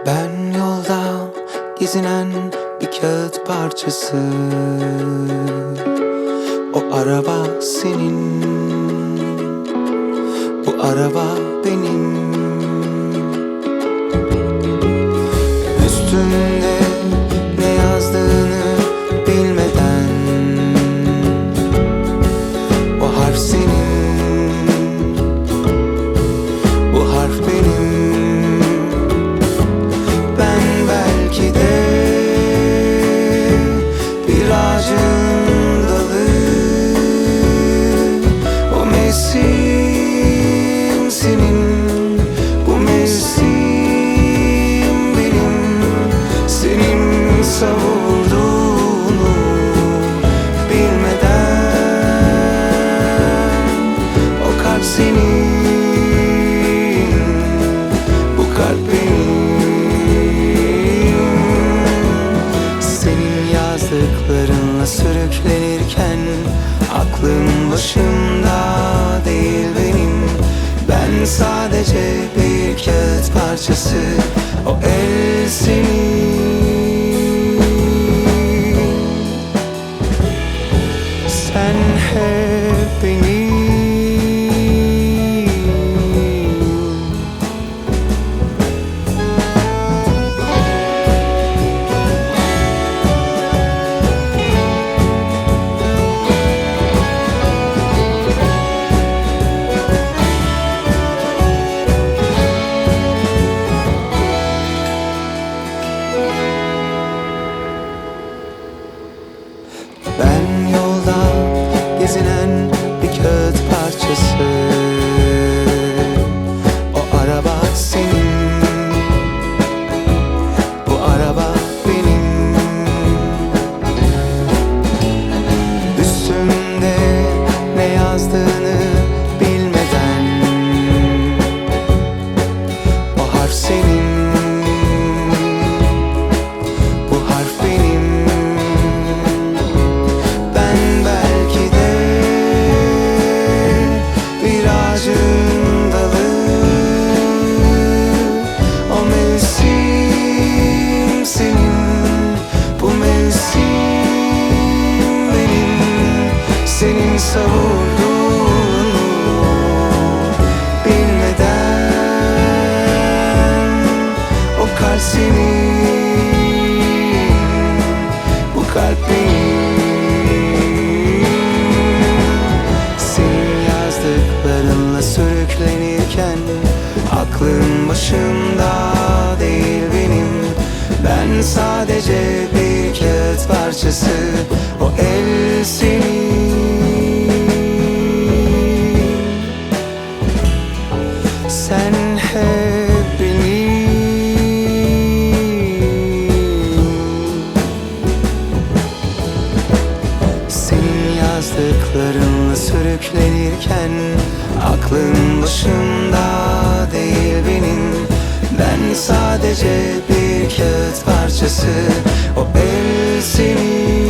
Ben yolda gezinen bir kağıt parçası. O araba senin, bu araba benim. Üstünde ne yazdığını bilmeden, o harf senin, bu harf benim. Ben belki de bir ağacın dalı, o mevsim senin, bu mevsim benim. Senin savurduğunu bilmeden, o kalp senin, bu kalp benim. Senin yazdıklarınla sürüklenirken aklım başımda değil benim. Ben sadece bir kağıt parçası, o el senin. Sen hep benim. Ben yolda gezinen bir kağıt parçası. O araba senin, bu araba benim. Üstümde ne yazdığını bilmeden, o harf senin, bu harf benim. Senin savurduğunu bilmeden, o kalp senin, bu kalp benim. Senin yazdıklarınla sürüklenirken aklım başımda değil benim. Ben sadece bir kağıt parçası, o el senin. Sen hep benim. Senin yazdıklarınla sürüklenirken aklım başımda değil benim. Ben sadece bir kağıt parçası, o el senin.